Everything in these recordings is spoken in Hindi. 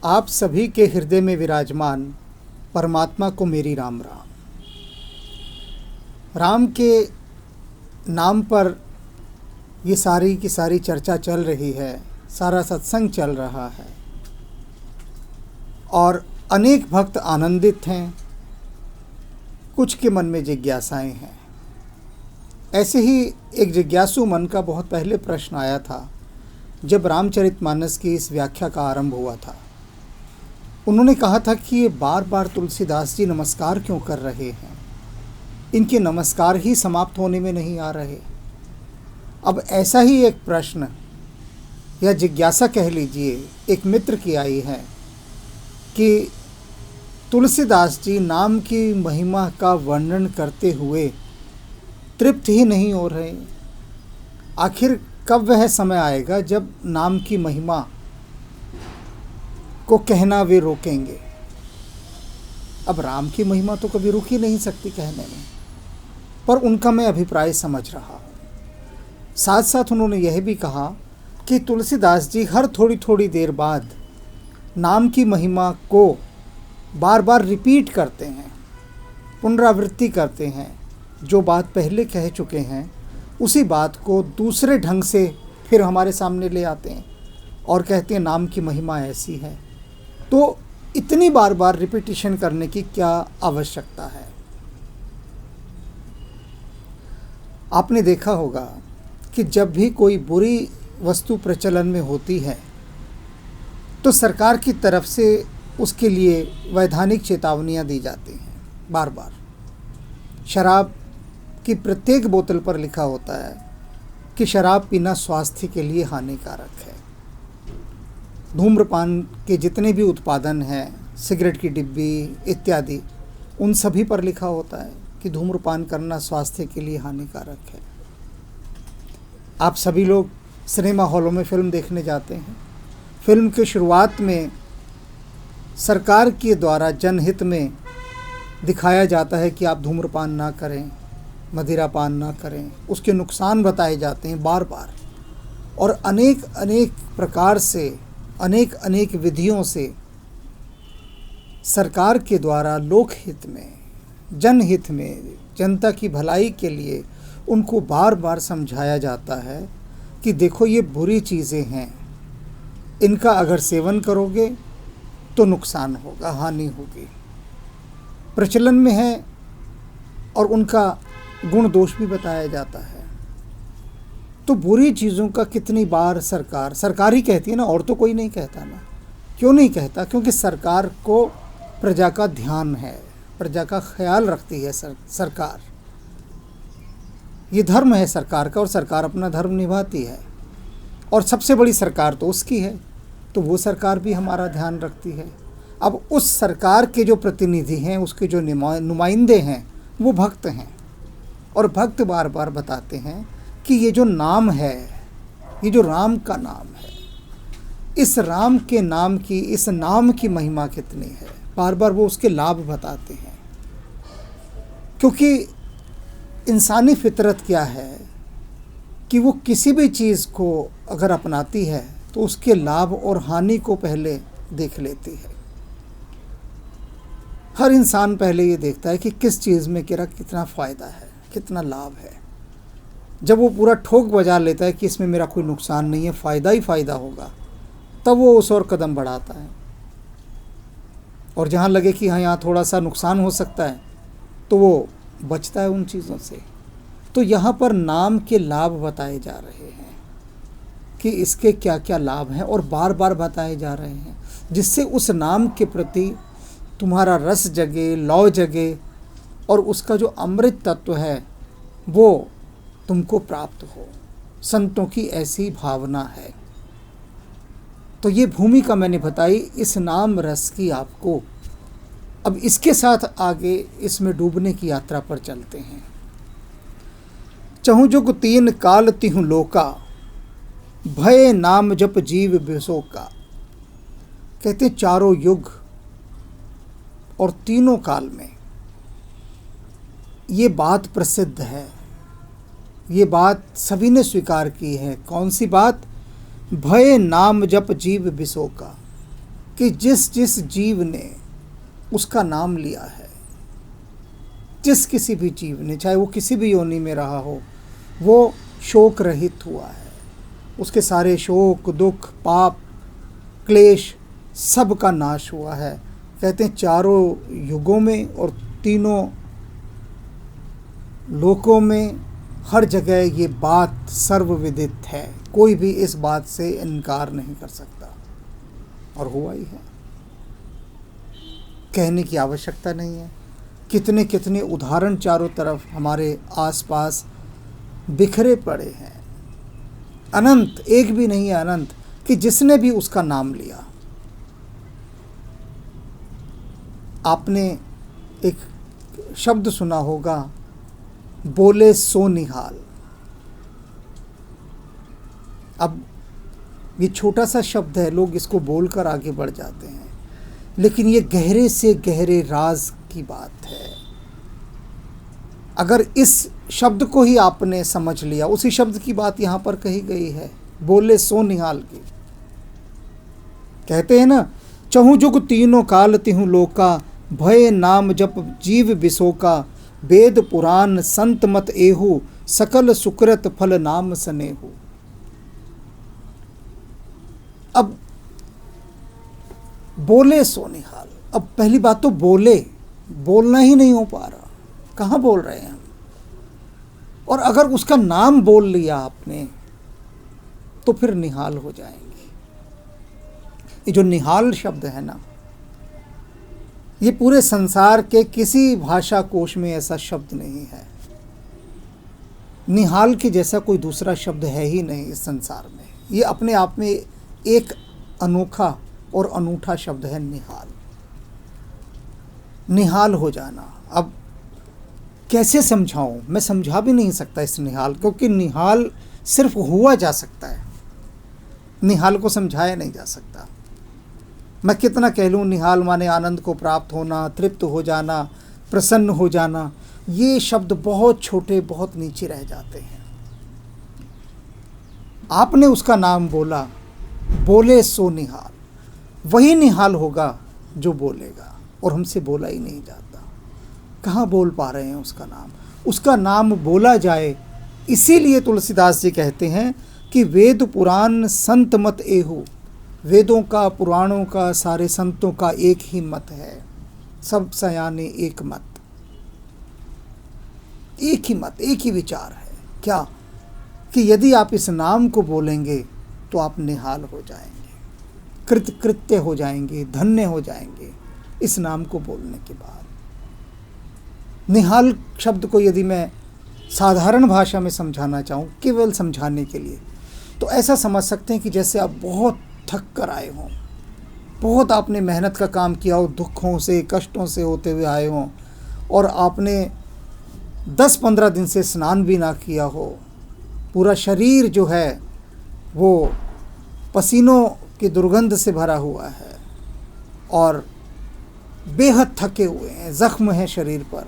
आप सभी के हृदय में विराजमान परमात्मा को मेरी राम राम। राम के नाम पर ये सारी की सारी चर्चा चल रही है, सारा सत्संग चल रहा है और अनेक भक्त आनंदित हैं, कुछ के मन में जिज्ञासाएं हैं। ऐसे ही एक जिज्ञासु मन का बहुत पहले प्रश्न आया था जब रामचरितमानस की इस व्याख्या का आरंभ हुआ था। उन्होंने कहा था कि ये बार बार तुलसीदास जी नमस्कार क्यों कर रहे हैं, इनके नमस्कार ही समाप्त होने में नहीं आ रहे। अब ऐसा ही एक प्रश्न या जिज्ञासा कह लीजिए एक मित्र की आई है कि तुलसीदास जी नाम की महिमा का वर्णन करते हुए तृप्त ही नहीं हो रहे। आखिर कब वह समय आएगा जब नाम की महिमा को कहना वे रोकेंगे। अब राम की महिमा तो कभी रुक ही नहीं सकती कहने में, पर उनका मैं अभिप्राय समझ रहा हूँ। साथ साथ उन्होंने यह भी कहा कि तुलसीदास जी हर थोड़ी थोड़ी देर बाद नाम की महिमा को बार बार रिपीट करते हैं, पुनरावृत्ति करते हैं। जो बात पहले कह चुके हैं उसी बात को दूसरे ढंग से फिर हमारे सामने ले आते हैं और कहते हैं नाम की महिमा ऐसी है। तो इतनी बार बार रिपीटिशन करने की क्या आवश्यकता है। आपने देखा होगा कि जब भी कोई बुरी वस्तु प्रचलन में होती है तो सरकार की तरफ से उसके लिए वैधानिक चेतावनियां दी जाती हैं बार बार। शराब की प्रत्येक बोतल पर लिखा होता है कि शराब पीना स्वास्थ्य के लिए हानिकारक है। धूम्रपान के जितने भी उत्पादन हैं, सिगरेट की डिब्बी इत्यादि, उन सभी पर लिखा होता है कि धूम्रपान करना स्वास्थ्य के लिए हानिकारक है। आप सभी लोग सिनेमा हॉलों में फ़िल्म देखने जाते हैं। फिल्म के शुरुआत में सरकार के द्वारा जनहित में दिखाया जाता है कि आप धूम्रपान ना करें, मदिरापान ना करें, उसके नुकसान बताए जाते हैं बार बार। और अनेक अनेक प्रकार से अनेक अनेक विधियों से सरकार के द्वारा लोकहित में, जनहित में, जनता की भलाई के लिए उनको बार बार समझाया जाता है कि देखो ये बुरी चीज़ें हैं, इनका अगर सेवन करोगे तो नुकसान होगा, हानि होगी। प्रचलन में है और उनका गुण दोष भी बताया जाता है। तो बुरी चीज़ों का कितनी बार सरकार ही कहती है ना, और तो कोई नहीं कहता ना। क्यों नहीं कहता? क्योंकि सरकार को प्रजा का ध्यान है, प्रजा का ख्याल रखती है सरकार। ये धर्म है सरकार का और सरकार अपना धर्म निभाती है और सबसे बड़ी सरकार तो उसकी है, तो वो सरकार भी हमारा ध्यान रखती है। अब उस सरकार के जो प्रतिनिधि हैं, उसके जो नुमाइंदे हैं, वो भक्त हैं और भक्त बार बार बताते हैं कि ये जो नाम है, ये जो राम का नाम है, इस राम के नाम की, इस नाम की महिमा कितनी है। बार बार वो उसके लाभ बताते हैं। क्योंकि इंसानी फितरत क्या है कि वो किसी भी चीज़ को अगर अपनाती है तो उसके लाभ और हानि को पहले देख लेती है। हर इंसान पहले ये देखता है कि किस चीज़ में कितना फ़ायदा है, कितना लाभ है। जब वो पूरा ठोक बजा लेता है कि इसमें मेरा कोई नुकसान नहीं है, फ़ायदा ही फ़ायदा होगा, तब वो उस ओर कदम बढ़ाता है। और जहाँ लगे कि हाँ यहाँ थोड़ा सा नुकसान हो सकता है तो वो बचता है उन चीज़ों से। तो यहाँ पर नाम के लाभ बताए जा रहे हैं कि इसके क्या क्या लाभ हैं और बार बार बताए जा रहे हैं, जिससे उस नाम के प्रति तुम्हारा रस जगे, लौ जगे और उसका जो अमृत तत्व है वो तुमको प्राप्त हो। संतों की ऐसी भावना है। तो ये भूमिका मैंने बताई इस नाम रस की आपको। अब इसके साथ आगे इसमें डूबने की यात्रा पर चलते हैं। चहु जुग तीन काल तिहु लोका, भय नाम जप जीव बिसोका। कहते चारों युग और तीनों काल में ये बात प्रसिद्ध है, ये बात सभी ने स्वीकार की है। कौन सी बात? भय नाम जप जीव बिसोका। कि जिस जिस जीव ने उसका नाम लिया है, जिस किसी भी जीव ने, चाहे वो किसी भी योनि में रहा हो, वो शोक रहित हुआ है। उसके सारे शोक, दुख, पाप, क्लेश सब का नाश हुआ है। कहते हैं चारों युगों में और तीनों लोकों में हर जगह ये बात सर्वविदित है, कोई भी इस बात से इनकार नहीं कर सकता, और हुआ ही है। कहने की आवश्यकता नहीं है। कितने कितने उदाहरण चारों तरफ हमारे आसपास बिखरे पड़े हैं, अनंत, एक भी नहीं है, अनंत, कि जिसने भी उसका नाम लिया। आपने एक शब्द सुना होगा, बोले सो निहाल। अब ये छोटा सा शब्द है, लोग इसको बोलकर आगे बढ़ जाते हैं, लेकिन ये गहरे से गहरे राज की बात है। अगर इस शब्द को ही आपने समझ लिया, उसी शब्द की बात यहाँ पर कही गई है, बोले सो निहाल की। कहते हैं ना, चहु जुग तीनों काल तिहु लोका, भय नाम जप जीव बिसोका, वेद पुराण संत मत एहु, सकल सुकृत फल नाम सनेहु। अब बोले सो निहाल, अब पहली बात तो बोलना ही नहीं हो पा रहा, कहाँ बोल रहे हैं हम। और अगर उसका नाम बोल लिया आपने तो फिर निहाल हो जाएंगे। ये जो निहाल शब्द है ना, ये पूरे संसार के किसी भाषा कोश में ऐसा शब्द नहीं है। निहाल के जैसा कोई दूसरा शब्द है ही नहीं इस संसार में। ये अपने आप में एक अनोखा और अनूठा शब्द है, निहाल। निहाल हो जाना। अब कैसे समझाऊं, मैं समझा भी नहीं सकता इस निहाल, क्योंकि निहाल सिर्फ हुआ जा सकता है, निहाल को समझाया नहीं जा सकता। मैं कितना कह लूँ, निहाल माने आनंद को प्राप्त होना, तृप्त हो जाना, प्रसन्न हो जाना, ये शब्द बहुत छोटे, बहुत नीचे रह जाते हैं। आपने उसका नाम बोला, बोले सो निहाल, वही निहाल होगा जो बोलेगा, और हमसे बोला ही नहीं जाता। कहाँ बोल पा रहे हैं उसका नाम। उसका नाम बोला जाए, इसीलिए तुलसीदास जी कहते हैं कि वेद पुराण संत मत एहु। वेदों का, पुराणों का, सारे संतों का एक ही मत है, सब सयाने एक मत, एक ही मत, एक ही विचार है। क्या कि यदि आप इस नाम को बोलेंगे तो आप निहाल हो जाएंगे, कृत्य हो जाएंगे, धन्य हो जाएंगे इस नाम को बोलने के बाद। निहाल शब्द को यदि मैं साधारण भाषा में समझाना चाहूँ, केवल समझाने के लिए, तो ऐसा समझ सकते हैं कि जैसे आप बहुत थक कर आए हों, बहुत आपने मेहनत का काम किया हो, दुखों से, कष्टों से होते हुए आए हों, और आपने 10-15 दिन से स्नान भी ना किया हो, पूरा शरीर जो है वो पसीनों की दुर्गंध से भरा हुआ है, और बेहद थके हुए हैं, ज़ख्म है शरीर पर,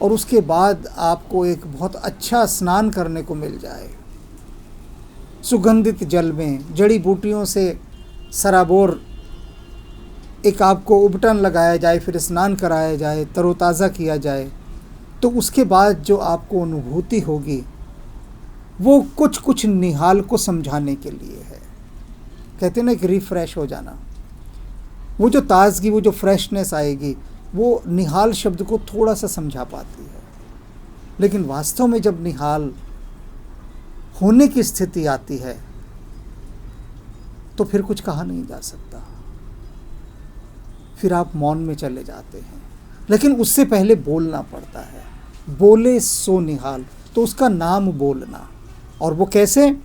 और उसके बाद आपको एक बहुत अच्छा स्नान करने को मिल जाए, सुगंधित जल में जड़ी बूटियों से सराबोर एक आपको उबटन लगाया जाए, फिर स्नान कराया जाए, तरोताज़ा किया जाए, तो उसके बाद जो आपको अनुभूति होगी वो कुछ निहाल को समझाने के लिए है। कहते हैं ना कि रिफ़्रेश हो जाना, वो जो ताज़गी, वो जो फ्रेशनेस आएगी, वो निहाल शब्द को थोड़ा सा समझा पाती है। लेकिन वास्तव में जब निहाल होने की स्थिति आती है तो फिर कुछ कहा नहीं जा सकता, फिर आप मौन में चले जाते हैं। लेकिन उससे पहले बोलना पड़ता है, बोले सो निहाल, तो उसका नाम बोलना। और वो कैसे?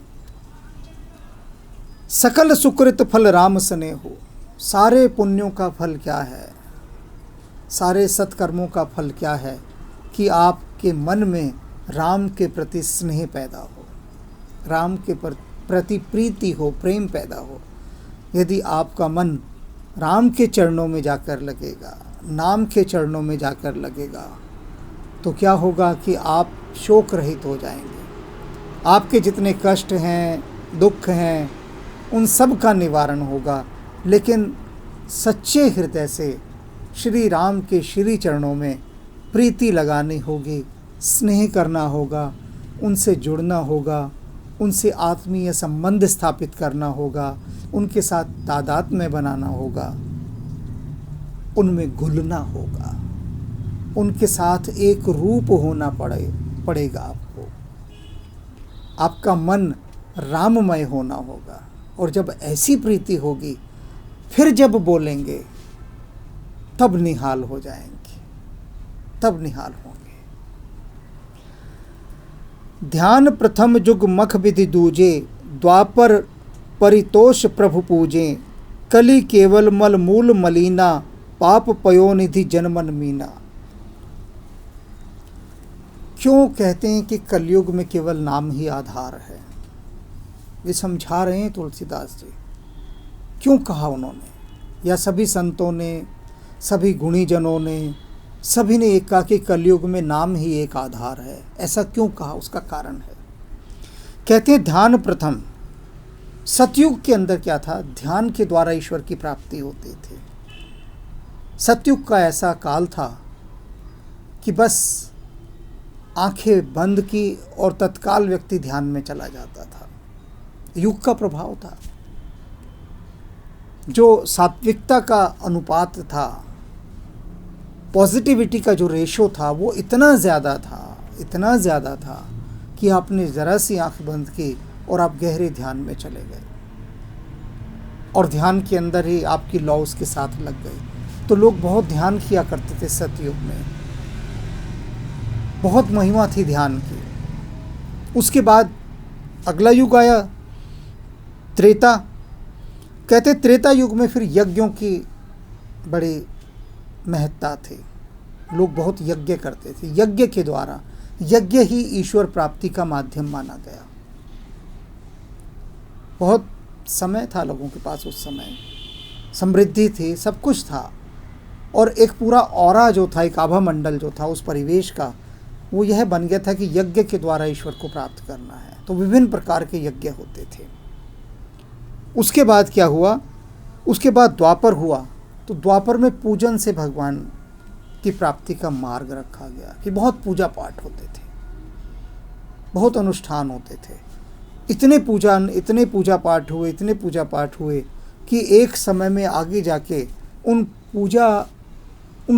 सकल सुकृत फल राम स्नेहु। सारे पुण्यों का फल क्या है, सारे सत्कर्मों का फल क्या है कि आपके मन में राम के प्रति स्नेह पैदा हो, राम के प्रति प्रीति हो, प्रेम पैदा हो। यदि आपका मन राम के चरणों में जाकर लगेगा, नाम के चरणों में जाकर लगेगा, तो क्या होगा कि आप शोक रहित हो जाएंगे। आपके जितने कष्ट हैं, दुख हैं, उन सब का निवारण होगा। लेकिन सच्चे हृदय से श्री राम के श्री चरणों में प्रीति लगानी होगी, स्नेह करना होगा, उनसे जुड़ना होगा, उनसे आत्मीय संबंध स्थापित करना होगा, उनके साथ तादात्म्य बनाना होगा, उनमें घुलना होगा, उनके साथ एक रूप होना पड़ेगा आपको। आपका मन राममय होना होगा। और जब ऐसी प्रीति होगी, फिर जब बोलेंगे तब निहाल हो जाएंगे, तब निहाल होंगे। ध्यान प्रथम जुग मख विधि दूजे, द्वापर परितोष प्रभु पूजे, कली केवल मल मूल मलीना, पाप पयोनिधि जनमन मीना। क्यों कहते हैं कि कलयुग में केवल नाम ही आधार है? ये समझा रहे हैं तुलसीदास जी। क्यों कहा उन्होंने, या सभी संतों ने, सभी गुणीजनों ने, सभी ने एक कहा कि कलयुग में नाम ही एक आधार है? ऐसा क्यों कहा? उसका कारण है। कहते हैं ध्यान प्रथम। सतयुग के अंदर क्या था? ध्यान के द्वारा ईश्वर की प्राप्ति होती थी। सतयुग का ऐसा काल था कि बस आंखें बंद की और तत्काल व्यक्ति ध्यान में चला जाता था। युग का प्रभाव था। जो सात्विकता का अनुपात था, पॉजिटिविटी का जो रेशो था, वो इतना ज़्यादा था कि आपने ज़रा सी आंख बंद की और आप गहरे ध्यान में चले गए, और ध्यान के अंदर ही आपकी लौ उसके साथ लग गई। तो लोग बहुत ध्यान किया करते थे सतयुग में, बहुत महिमा थी ध्यान की। उसके बाद अगला युग आया त्रेता। कहते त्रेता युग में फिर यज्ञों की बड़ी महत्ता थी। लोग बहुत यज्ञ करते थे। यज्ञ के द्वारा, यज्ञ ही ईश्वर प्राप्ति का माध्यम माना गया। बहुत समय था लोगों के पास उस समय, समृद्धि थी, सब कुछ था, और एक पूरा ऑरा जो था, एक आभा मंडल जो था उस परिवेश का, वो यह बन गया था कि यज्ञ के द्वारा ईश्वर को प्राप्त करना है। तो विभिन्न प्रकार के यज्ञ होते थे। उसके बाद क्या हुआ? उसके बाद द्वापर हुआ। तो द्वापर में पूजन से भगवान की प्राप्ति का मार्ग रखा गया कि बहुत पूजा पाठ होते थे, बहुत अनुष्ठान होते थे। इतने पूजा पाठ हुए कि एक समय में आगे जाके उन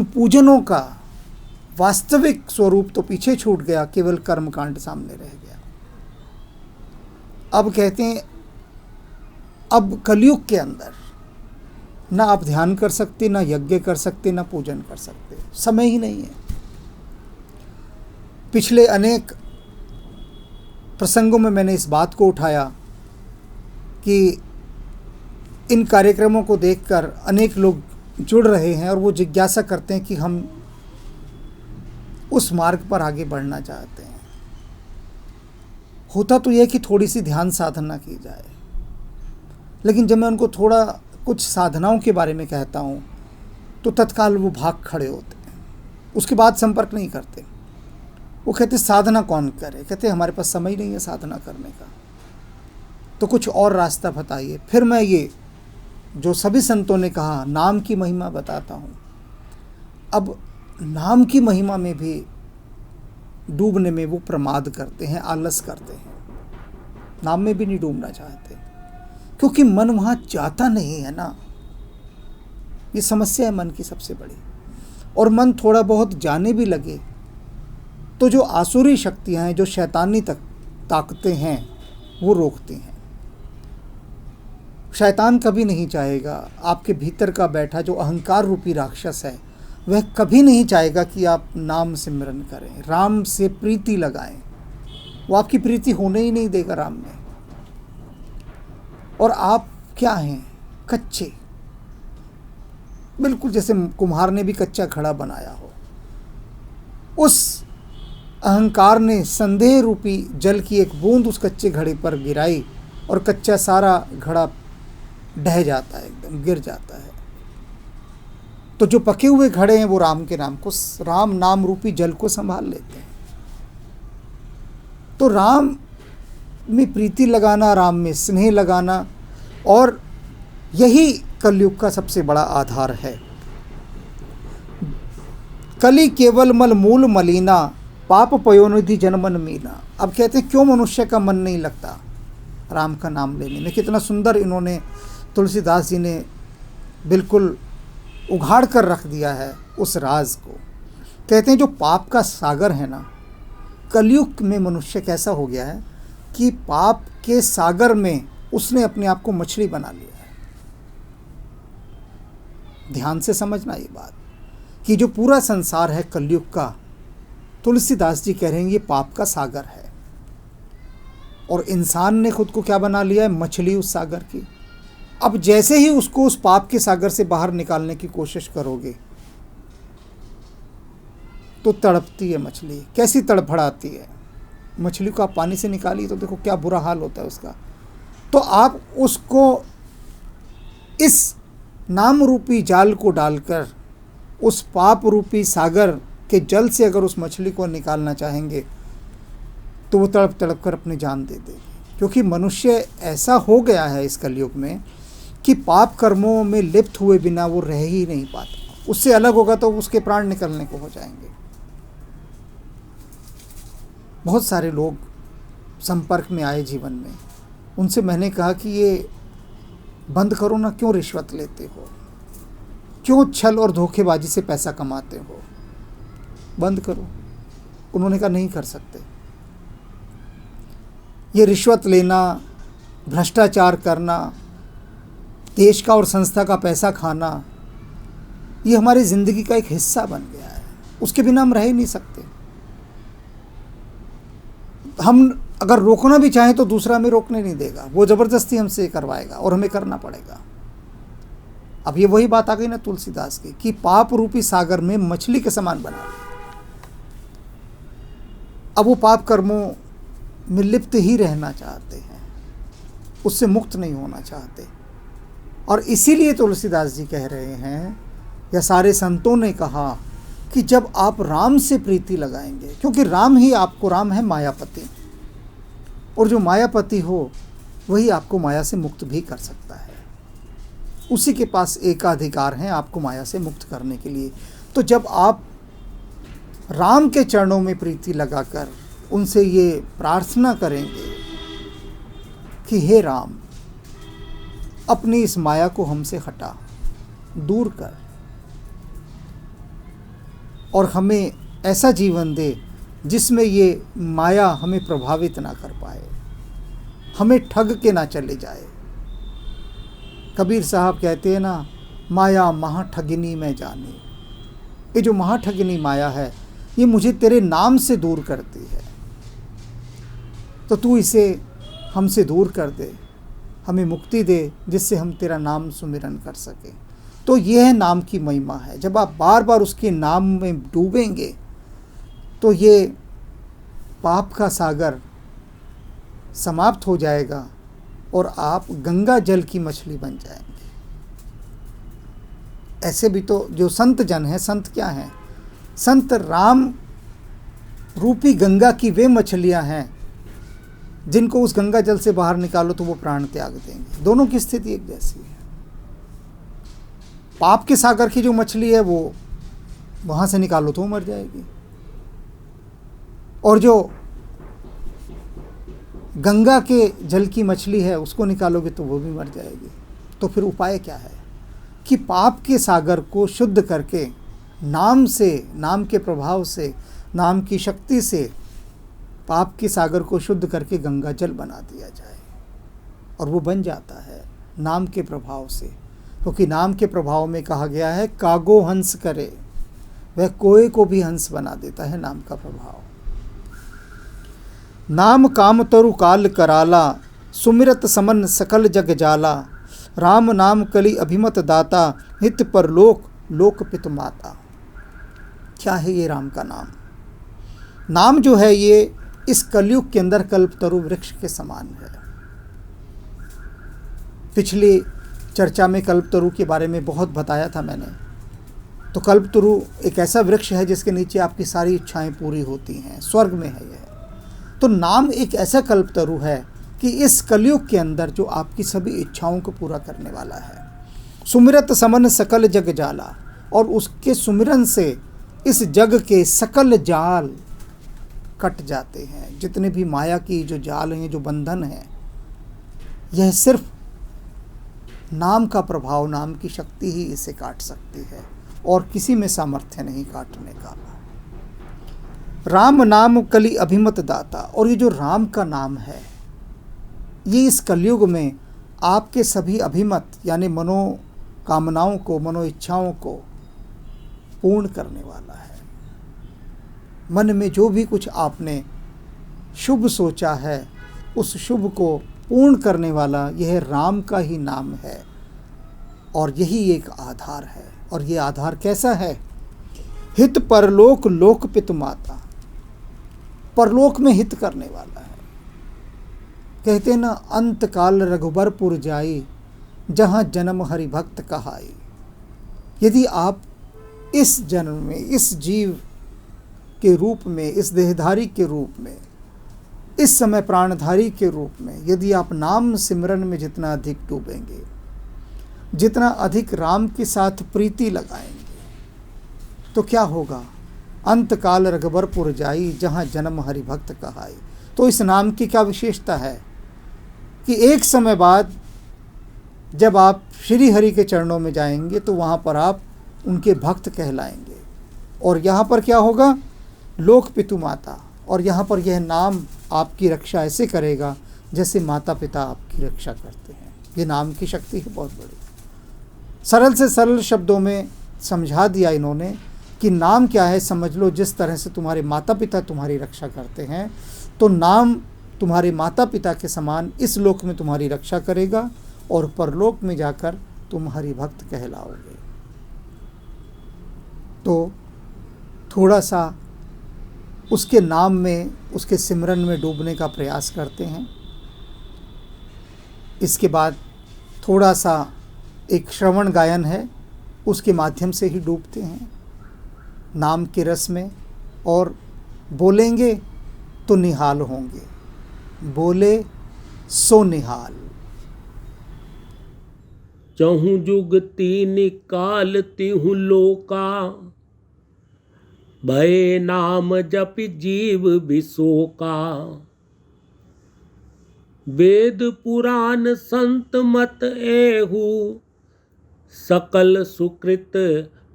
पूजनों का वास्तविक स्वरूप तो पीछे छूट गया, केवल कर्मकांड सामने रह गया। अब कहते हैं, अब कलयुग के अंदर ना आप ध्यान कर सकते, ना यज्ञ कर सकते, ना पूजन कर सकते, समय ही नहीं है। पिछले अनेक प्रसंगों में मैंने इस बात को उठाया कि इन कार्यक्रमों को देखकर अनेक लोग जुड़ रहे हैं और वो जिज्ञासा करते हैं कि हम उस मार्ग पर आगे बढ़ना चाहते हैं। होता तो यह कि थोड़ी सी ध्यान साधना की जाए, लेकिन जब मैं उनको थोड़ा कुछ साधनाओं के बारे में कहता हूँ तो तत्काल वो भाग खड़े होते हैं, उसके बाद संपर्क नहीं करते। वो कहते साधना कौन करे? कहते हमारे पास समय नहीं है साधना करने का, तो कुछ और रास्ता बताइए। फिर मैं ये जो सभी संतों ने कहा, नाम की महिमा बताता हूँ। अब नाम की महिमा में भी डूबने में वो प्रमाद करते हैं, आलस करते हैं, नाम में भी नहीं डूबना चाहते, क्योंकि मन वहाँ जाता नहीं है ना। ये समस्या है मन की सबसे बड़ी। और मन थोड़ा बहुत जाने भी लगे तो जो आसुरी शक्तियाँ हैं, जो शैतानी ताकतें हैं, वो रोकती हैं। शैतान कभी नहीं चाहेगा, आपके भीतर का बैठा जो अहंकार रूपी राक्षस है, वह कभी नहीं चाहेगा कि आप नाम सिमरन करें, राम से प्रीति लगाएं। वो आपकी प्रीति होने ही नहीं देगा राम में। और आप क्या हैं? कच्चे, बिल्कुल जैसे कुम्हार ने भी कच्चा घड़ा बनाया हो। उस अहंकार ने संदेह रूपी जल की एक बूंद उस कच्चे घड़े पर गिराई और कच्चा सारा घड़ा ढह जाता है, एकदम गिर जाता है। तो जो पके हुए घड़े हैं वो राम के नाम को, राम नाम रूपी जल को संभाल लेते हैं। तो राम में प्रीति लगाना, राम में स्नेह लगाना, और यही कलयुग का सबसे बड़ा आधार है। कली केवल मल मूल मलिना, पाप पयोनिधि जनमन मीना। अब कहते हैं क्यों मनुष्य का मन नहीं लगता राम का नाम लेने में। कितना सुंदर इन्होंने तुलसीदास जी ने बिल्कुल उघाड़ कर रख दिया है उस राज को। कहते हैं जो पाप का सागर है ना, कलयुग में मनुष्य कैसा हो गया है कि पाप के सागर में उसने अपने आप को मछली बना लिया है। ध्यान से समझना ये बात कि जो पूरा संसार है कलयुग का, तुलसीदास जी कह रहे हैं ये पाप का सागर है, और इंसान ने खुद को क्या बना लिया है, मछली उस सागर की। अब जैसे ही उसको उस पाप के सागर से बाहर निकालने की कोशिश करोगे तो तड़पती है मछली। कैसी तड़फड़ाती है मछली को। आप पानी से निकालिए तो देखो क्या बुरा हाल होता है उसका। तो आप उसको इस नाम रूपी जाल को डालकर उस पाप रूपी सागर के जल से अगर उस मछली को निकालना चाहेंगे तो वो तड़प तड़प कर अपनी जान दे देगी। क्योंकि मनुष्य ऐसा हो गया है इस कलयुग में कि पाप कर्मों में लिप्त हुए बिना वो रह ही नहीं पाता। उससे अलग होगा तो उसके प्राण निकलने को हो जाएंगे। बहुत सारे लोग संपर्क में आए जीवन में, उनसे मैंने कहा कि ये बंद करो ना, क्यों रिश्वत लेते हो, क्यों छल और धोखेबाजी से पैसा कमाते हो, बंद करो। उन्होंने कहा नहीं कर सकते। ये रिश्वत लेना, भ्रष्टाचार करना, देश का और संस्था का पैसा खाना, ये हमारी ज़िंदगी का एक हिस्सा बन गया है। उसके बिना हम रह ही नहीं सकते। हम अगर रोकना भी चाहें तो दूसरा हमें रोकने नहीं देगा, वो ज़बरदस्ती हमसे करवाएगा और हमें करना पड़ेगा। अब ये वही बात आ गई ना तुलसीदास की कि पाप रूपी सागर में मछली के समान बना ली। अब वो पाप कर्मों में लिप्त ही रहना चाहते हैं, उससे मुक्त नहीं होना चाहते। और इसीलिए तुलसीदास जी कह रहे हैं, या सारे संतों ने कहा कि जब आप राम से प्रीति लगाएंगे, क्योंकि राम ही आपको, राम है मायापति, और जो मायापति हो वही आपको माया से मुक्त भी कर सकता है। उसी के पास एकाधिकार है आपको माया से मुक्त करने के लिए। तो जब आप राम के चरणों में प्रीति लगाकर उनसे ये प्रार्थना करेंगे कि हे राम, अपनी इस माया को हमसे हटा, दूर कर, और हमें ऐसा जीवन दे जिसमें ये माया हमें प्रभावित ना कर पाए, हमें ठग के ना चले जाए। कबीर साहब कहते हैं ना, माया महाठगिनी में जानी। ये जो महाठगिनी माया है ये मुझे तेरे नाम से दूर करती है, तो तू इसे हमसे दूर कर दे, हमें मुक्ति दे जिससे हम तेरा नाम सुमिरन कर सकें। तो यह नाम की महिमा है। जब आप बार बार उसके नाम में डूबेंगे तो ये पाप का सागर समाप्त हो जाएगा और आप गंगा जल की मछली बन जाएंगे। ऐसे भी तो जो संत जन हैं, संत क्या हैं? संत राम रूपी गंगा की वे मछलियां हैं जिनको उस गंगा जल से बाहर निकालो तो वो प्राण त्याग देंगे। दोनों की स्थिति एक जैसी है। पाप के सागर की जो मछली है वो वहां से निकालो तो वो मर जाएगी, और जो गंगा के जल की मछली है उसको निकालोगे तो वो भी मर जाएगी। तो फिर उपाय क्या है कि पाप के सागर को शुद्ध करके नाम से, नाम के प्रभाव से, नाम की शक्ति से पाप के सागर को शुद्ध करके गंगा जल बना दिया जाए। और वो बन जाता है नाम के प्रभाव से, क्योंकि नाम के प्रभाव में कहा गया है कागो हंस करे, वह कोए को भी हंस बना देता है नाम का प्रभाव। नाम काम तरु काल कराला, सुमिरत समन सकल जग जाला, राम नाम कली अभिमत दाता, नित्य पर लोक लोक पित माता। क्या है ये राम का नाम? नाम जो है ये इस कलयुग के अंदर कल्पतरु वृक्ष के समान है। पिछली चर्चा में कल्पतरु के बारे में बहुत बताया था मैंने। तो कल्पतरु एक ऐसा वृक्ष है जिसके नीचे आपकी सारी इच्छाएं पूरी होती हैं, स्वर्ग में है यह। तो नाम एक ऐसा कल्पतरु है कि इस कलयुग के अंदर जो आपकी सभी इच्छाओं को पूरा करने वाला है। सुमिरत समन सकल जग जाला, और उसके सुमिरन से इस जग के सकल जाल कट जाते हैं। जितने भी माया की जो जाल हैं, जो बंधन हैं, यह सिर्फ नाम का प्रभाव, नाम की शक्ति ही इसे काट सकती है, और किसी में सामर्थ्य नहीं काटने का। राम नाम कली अभिमत दाता, और ये जो राम का नाम है, ये इस कलयुग में आपके सभी अभिमत यानी मनोकामनाओं को, मनो इच्छाओं को पूर्ण करने वाला है। मन में जो भी कुछ आपने शुभ सोचा है, उस शुभ को पूर्ण करने वाला यह राम का ही नाम है, और यही एक आधार है। और ये आधार कैसा है? हित परलोक लोक पितु माता, परलोक में हित करने वाला है। कहते ना, अंत काल रघुबरपुर जाई, जहाँ जन्म हरि भक्त कहाई। यदि आप इस जन्म में, इस जीव के रूप में, इस देहधारी के रूप में, इस समय प्राणधारी के रूप में, यदि आप नाम सिमरन में जितना अधिक डूबेंगे, जितना अधिक राम के साथ प्रीति लगाएंगे, तो क्या होगा? अंत काल रघुबरपुर जाई, जहाँ जन्म हरि भक्त कहाई। तो इस नाम की क्या विशेषता है कि एक समय बाद जब आप श्री हरि के चरणों में जाएंगे, तो वहाँ पर आप उनके भक्त कहलाएंगे। और यहाँ पर क्या होगा? लोक पितु माता। और यहाँ पर यह नाम आपकी रक्षा ऐसे करेगा जैसे माता पिता आपकी रक्षा करते हैं। ये नाम की शक्ति है बहुत बड़ी। सरल से सरल शब्दों में समझा दिया इन्होंने कि नाम क्या है। समझ लो, जिस तरह से तुम्हारे माता पिता तुम्हारी रक्षा करते हैं, तो नाम तुम्हारे माता पिता के समान इस लोक में तुम्हारी रक्षा करेगा, और परलोक में जाकर तुम हरि भक्त कहलाओगे। तो थोड़ा सा उसके नाम में, उसके सिमरन में डूबने का प्रयास करते हैं। इसके बाद थोड़ा सा एक श्रवण गायन है, उसके माध्यम से ही डूबते हैं नाम के रस में। और बोलेंगे तो निहाल होंगे, बोले सो निहाल। चहु जुग तीन काल तिहु लोका, भय नाम जप जीव बिसोका। वेद पुराण संत मत एहु, सकल सुकृत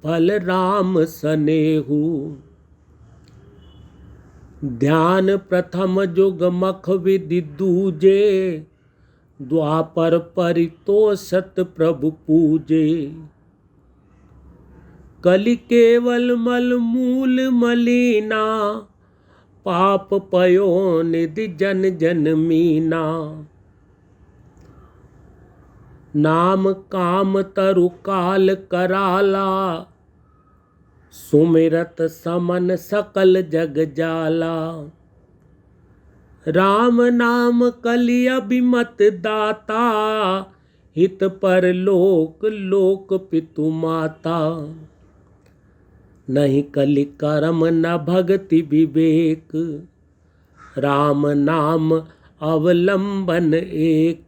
फल राम सनेहु। ध्यान प्रथम जुग मख विधि दूजे, द्वापर परितोषत प्रभु पूजे। कलि केवल मल मूल मलीना, पाप पयो निधि जन जन मीना। नाम काम तरु काल कराला, सुमिरत समन सकल जग जाला। राम नाम कलि अभिमत दाता, हित पर लोक लोक पितु माता। नहीं कलि करम न भगति विवेक, राम नाम अवलंबन एक।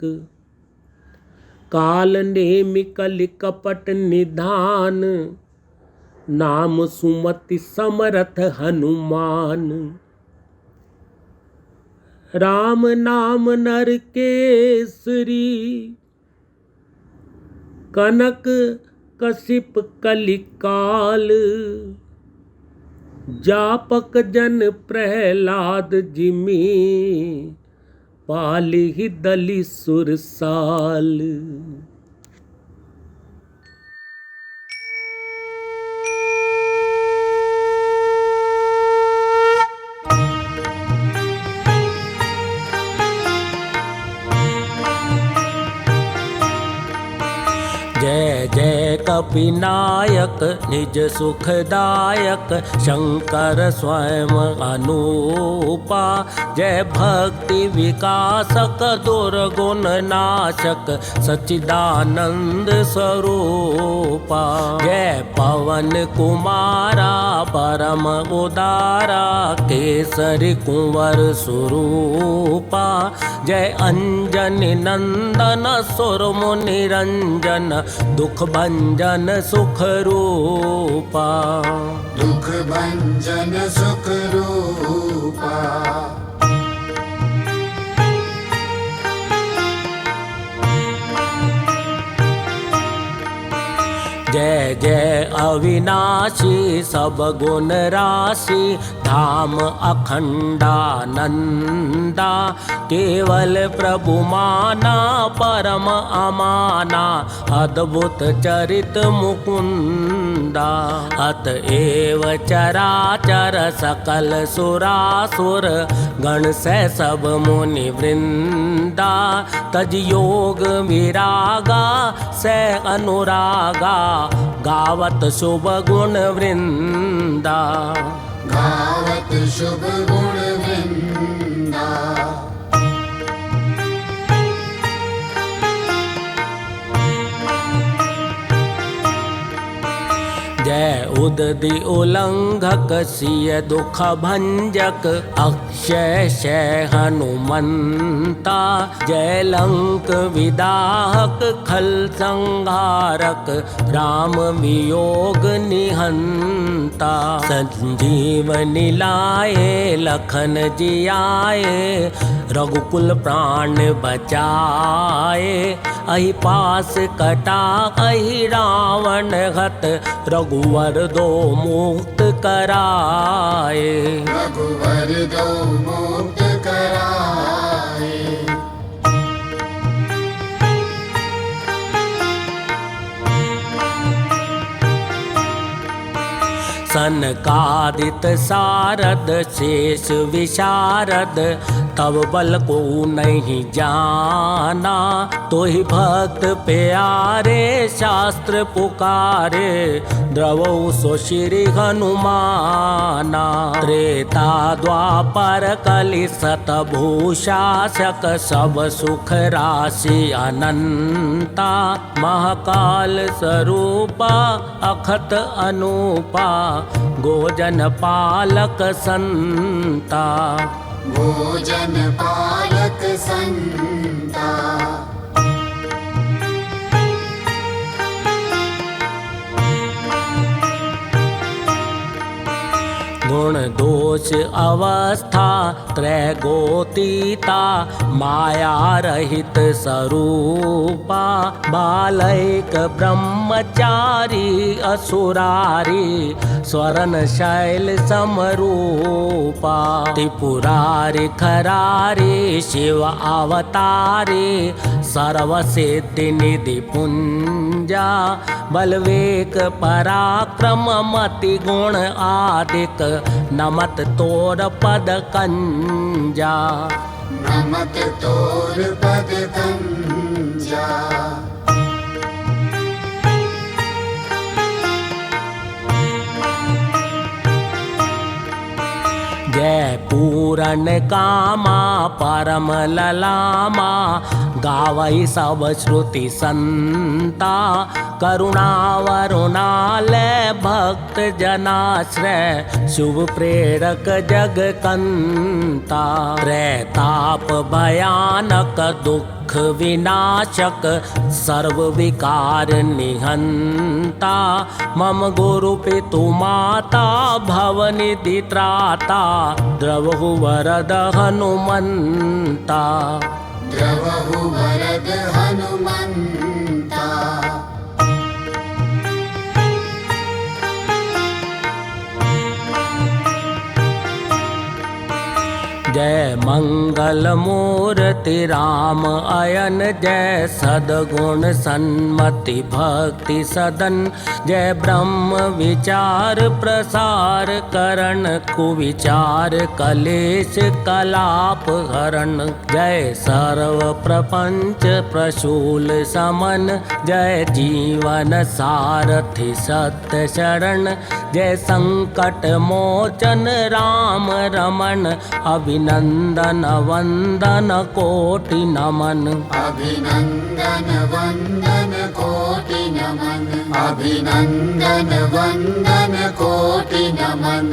काल नेमि कलि कपट निधान, नाम सुमति समरथ हनुमान। राम नाम नर केसरी, कनक कशिप कलि काल। जापक जन प्रहलाद जिमि, पालिहि दलि सुरसाल। जय जय कपिनायक निज सुखदायक, शंकर स्वयं अनूपा। जय भक्ति विकासक दुर्गुण नाशक, सच्चिदानंद स्वरूपा। जय पवन कुमारा परम उदारा, केसरी कुंवर स्वरूपा। जय अंजनी नंदन सुर मुनि रंजन, दुख भंजन सुख रूपा। दुख भंजन सुख रूपा। जय जय अविनाशी सब गुण राशि धाम अखंडानंदा। केवल प्रभु माना परम अमाना अद्भुत चरित मुकुंदा। अतएव चराचर सकल सुरासुर गण से सब मुनि वृंदा। तज योग विरागा से अनुरागा गावत शुभ गुण वृंदा। गावत शुभ गुण वृंदा। जय उदधि उल्लंघक सिय दुख भंजक अक्षय शय हनुमंता। जय लंक विदाहक खल संहारक राम वियोग निहंता। संजीवनी लाए लखन जियाए रघुकुल प्राण बचाए। अहि पास कटा अहि रावण हत रघुवर दो मुक्त कराए। रघुवर दो मुक्त कराए। सनकादित सारद शेष विशारद तब बल को नहीं जाना। तो ही भक्त प्यारे शास्त्र पुकारे द्रवौ सो श्री हनुमाना। त्रेता द्वापर कलि सतभूषाशक सब सुख राशि अनंता। महाकाल स्वरूपा अखत अनूपा गोजन पालक संता। भोजन पालक संता। गुण दोष अवस्था त्रैगोतीता माया रहित स्वरूपा। बालैक ब्रह्मचारी असुरारी स्वरण शैल समरूपा। त्रिपुरारि खरारी शिव अवतारी सर्वसिद्धि निधि पुंजा। बलवेक पराक्रम मति गुण आदिक नमत तोर पद कंजा। नमत तोर पद कंजा। जय पूरन कामा परम ललामा गावई सब श्रुति संता। करुणा वरुणालय भक्त जनाश्रय शुभ प्रेरक जग कंता। त्रैताप भयानक दुख विनाशक सर्व विकार निहंता। मम गुरु पितु माता भवनिधि त्राता द्रवहु वरद हनुमंता। द्रवहु वरद हनुमंता। जय मंगल मूर्ति राम अयन। जय सद्गुण सन्मति भक्ति सदन। जय ब्रह्म विचार प्रसार करण कुविचार कलेश कलाप हरण। जय सर्व प्रपंच प्रशूल समन। जय जीवन सारथि सत्य शरण। जय संकट मोचन राम रमण। अभिनंदन वंदन कोटि नमन। अभिनंदन वंदन कोटि नमन। अभिनंदन वंदन कोटि नमन।